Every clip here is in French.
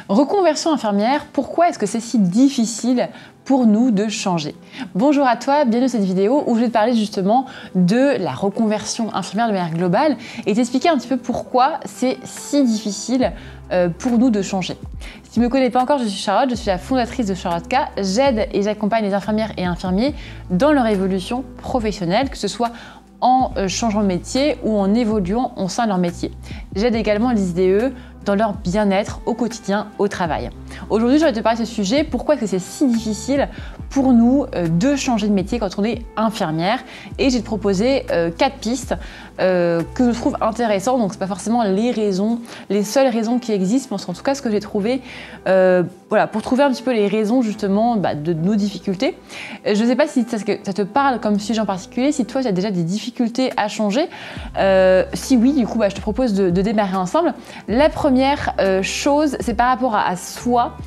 Reconversion infirmière, pourquoi est-ce que c'est si difficile pour nous de changer? Bonjour à toi, bienvenue dans cette vidéo où je vais te parler justement de la reconversion infirmière de manière globale et t'expliquer un petit peu pourquoi c'est si difficile pour nous de changer. Si tu ne me connais pas encore, je suis Charlotte, je suis la fondatrice de Charlotte K. J'aide et j'accompagne les infirmières et infirmiers dans leur évolution professionnelle, que ce soit en changeant de métier ou en évoluant au sein de leur métier. J'aide également les IDE dans leur bien-être au quotidien, au travail. Aujourd'hui, je vais te parler de ce sujet, pourquoi est-ce que c'est si difficile pour nous de changer de métier quand on est infirmière. Et j'ai te proposé 4 pistes que je trouve intéressantes. Donc, ce pas forcément les seules raisons qui existent, mais en tout cas, ce que j'ai trouvé, pour trouver un petit peu les raisons justement de nos difficultés. Je ne sais pas si ça te parle comme sujet en particulier, si toi, tu as déjà des difficultés à changer. Si oui, du coup, je te propose de démarrer ensemble. La première chose, c'est par rapport à soi.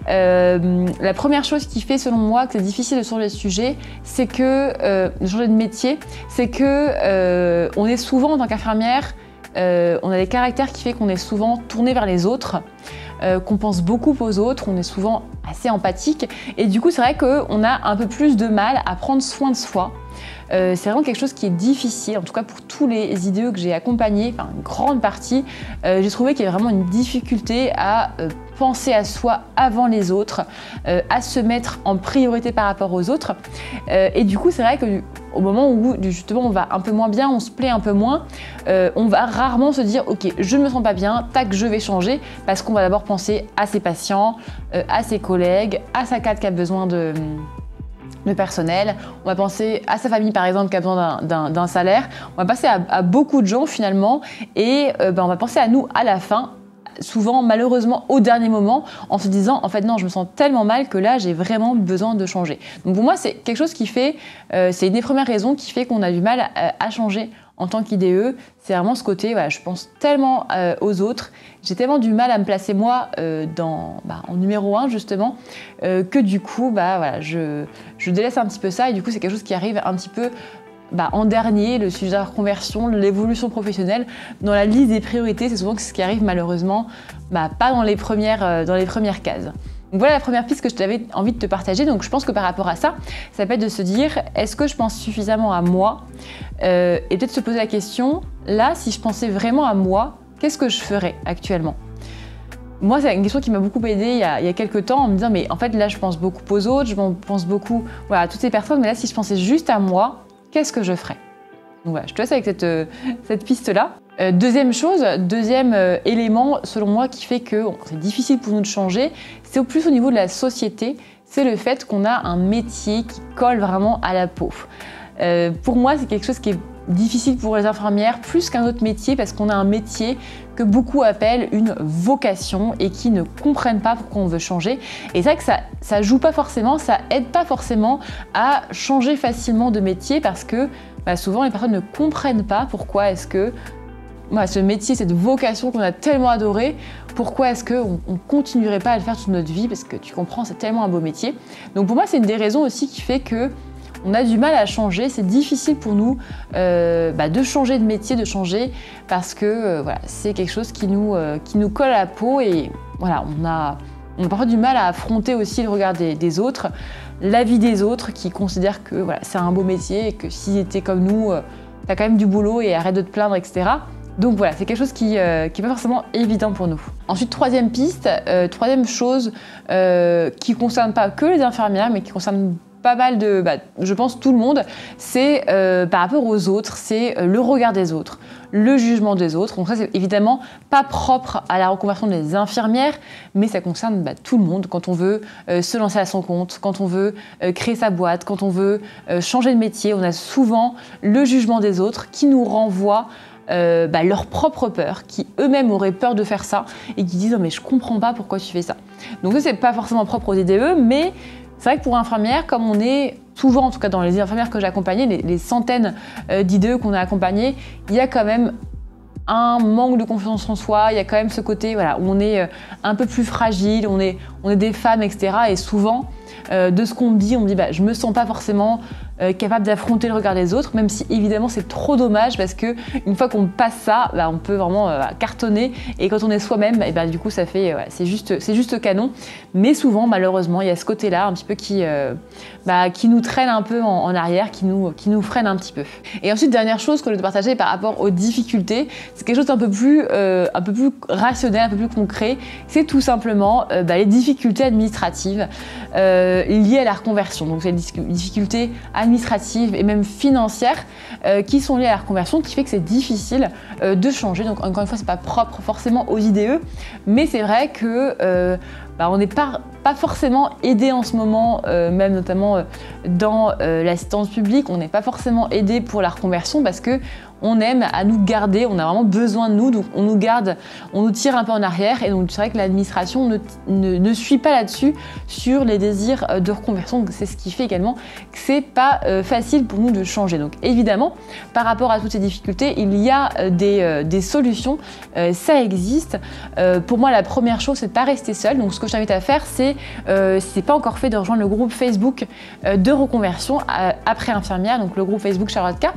La première chose qui fait, selon moi, que c'est difficile de changer de sujet, c'est que de changer de métier, c'est que on est souvent en tant qu'infirmière, on a des caractères qui fait qu'on est souvent tourné vers les autres, qu'on pense beaucoup aux autres, on est souvent assez empathique et du coup c'est vrai qu'on a un peu plus de mal à prendre soin de soi. C'est vraiment quelque chose qui est difficile, en tout cas pour tous les IDE que j'ai accompagnés, enfin une grande partie, j'ai trouvé qu'il y avait vraiment une difficulté à penser à soi avant les autres, à se mettre en priorité par rapport aux autres. Et du coup, c'est vrai qu'au moment où justement on va un peu moins bien, on se plaît un peu moins, on va rarement se dire ok, je ne me sens pas bien, tac, je vais changer, parce qu'on va d'abord penser à ses patients, à ses collègues, à sa cadre qui a besoin de personnel, on va penser à sa famille par exemple qui a besoin d'un salaire, on va passer à beaucoup de gens finalement et on va penser à nous à la fin, souvent malheureusement au dernier moment en se disant en fait non, je me sens tellement mal que là j'ai vraiment besoin de changer. Donc pour moi c'est quelque chose qui fait, c'est une des premières raisons qui fait qu'on a du mal à changer en tant qu'IDE, c'est vraiment ce côté, je pense tellement aux autres, j'ai tellement du mal à me placer moi en numéro 1 justement, que du coup je délaisse un petit peu ça et du coup c'est quelque chose qui arrive un petit peu en dernier, le sujet de la reconversion, l'évolution professionnelle, dans la liste des priorités, c'est souvent ce qui arrive malheureusement pas dans les premières cases. Donc voilà la première piste que je t'avais envie de te partager. Donc je pense que par rapport à ça, ça peut être de se dire est-ce que je pense suffisamment à moi et peut-être se poser la question, là si je pensais vraiment à moi, qu'est-ce que je ferais actuellement? Moi, c'est une question qui m'a beaucoup aidée il y a quelques temps en me disant mais en fait là je pense beaucoup aux autres, je pense beaucoup à toutes ces personnes, mais là si je pensais juste à moi, qu'est-ce que je ferais? Donc voilà, je te laisse avec cette piste-là. Deuxième élément, selon moi, qui fait que c'est difficile pour nous de changer, c'est au plus au niveau de la société, c'est le fait qu'on a un métier qui colle vraiment à la peau. Pour moi, c'est quelque chose qui est difficile pour les infirmières, plus qu'un autre métier, parce qu'on a un métier que beaucoup appellent une vocation et qui ne comprennent pas pourquoi on veut changer. Et c'est vrai que ça joue pas forcément, ça aide pas forcément à changer facilement de métier parce que souvent les personnes ne comprennent pas pourquoi est-ce que ce métier, cette vocation qu'on a tellement adorée, pourquoi est-ce qu'on ne continuerait pas à le faire toute notre vie? Parce que tu comprends, c'est tellement un beau métier. Donc pour moi, c'est une des raisons aussi qui fait que on a du mal à changer, c'est difficile pour nous de changer de métier, de changer, parce que c'est quelque chose qui nous colle à la peau et on a parfois du mal à affronter aussi le regard des autres, l'avis des autres qui considèrent que c'est un beau métier et que s'ils étaient comme nous, t'as quand même du boulot et arrête de te plaindre, etc. Donc voilà, c'est quelque chose qui n'est pas forcément évident pour nous. Ensuite, troisième piste, troisième chose qui ne concerne pas que les infirmières, mais qui concerne pas mal de, je pense tout le monde, c'est par rapport aux autres, c'est le regard des autres, le jugement des autres. Donc ça, c'est évidemment pas propre à la reconversion des infirmières, mais ça concerne tout le monde. Quand on veut se lancer à son compte, quand on veut créer sa boîte, quand on veut changer de métier, on a souvent le jugement des autres qui nous renvoie leur propre peur, qui eux-mêmes auraient peur de faire ça et qui disent oh, mais je comprends pas pourquoi tu fais ça. Donc ça, c'est pas forcément propre aux IDE, mais c'est vrai que pour infirmières, comme on est souvent, en tout cas dans les infirmières que j'ai accompagnées, les centaines d'IDE qu'on a accompagnées, il y a quand même un manque de confiance en soi, il y a quand même ce côté où on est un peu plus fragile, on est des femmes, etc. Et souvent, de ce qu'on me dit, je me sens pas forcément capable d'affronter le regard des autres, même si évidemment c'est trop dommage parce que une fois qu'on passe ça, on peut vraiment cartonner, et quand on est soi-même, du coup ça fait, c'est juste canon. Mais souvent malheureusement il y a ce côté-là un petit peu qui nous traîne un peu en arrière, qui nous freine un petit peu. Et ensuite, dernière chose que je vais te partager par rapport aux difficultés, c'est quelque chose d'un peu plus rationnel, un peu plus concret, c'est tout simplement les difficultés administratives liées à la reconversion. Donc c'est des difficultés administratives et même financières qui sont liées à la reconversion, qui fait que c'est difficile de changer. Donc encore une fois, c'est pas propre forcément aux IDE, mais c'est vrai que on n'est pas forcément aidé en ce moment, même notamment dans l'assistance publique, on n'est pas forcément aidé pour la reconversion parce que on aime à nous garder, on a vraiment besoin de nous, donc on nous garde, on nous tire un peu en arrière, et donc c'est vrai que l'administration ne suit pas là-dessus sur les désirs de reconversion. Donc c'est ce qui fait également que c'est pas facile pour nous de changer. Donc évidemment, par rapport à toutes ces difficultés, il y a des solutions, ça existe. Pour moi, la première chose, c'est de pas rester seul. Donc ce que je t'invite à faire, c'est, si c'est pas encore fait, de rejoindre le groupe Facebook de reconversion après infirmière, donc le groupe Facebook Charlotte K,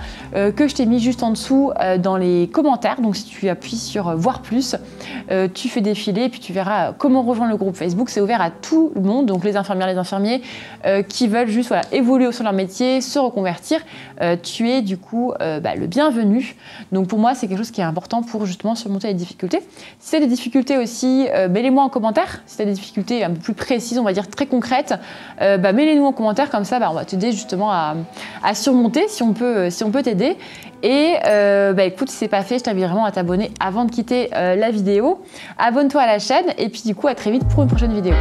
que je t'ai mis juste en dessous dans les commentaires. Donc si tu appuies sur voir plus, tu fais défiler et puis tu verras comment rejoindre le groupe Facebook. C'est ouvert à tout le monde, donc les infirmières, les infirmiers qui veulent juste évoluer au sein de leur métier, se reconvertir. Tu es du coup le bienvenu. Donc pour moi, c'est quelque chose qui est important pour justement surmonter les difficultés. Si tu as des difficultés aussi, mets-les-moi en commentaire. Si tu as des difficultés un peu plus précises, on va dire très concrètes, mets-les-nous en commentaire, comme ça on va t'aider justement à surmonter si on peut t'aider. Et écoute, si c'est pas fait, je t'invite vraiment à t'abonner avant de quitter la vidéo. Abonne-toi à la chaîne et puis du coup à très vite pour une prochaine vidéo.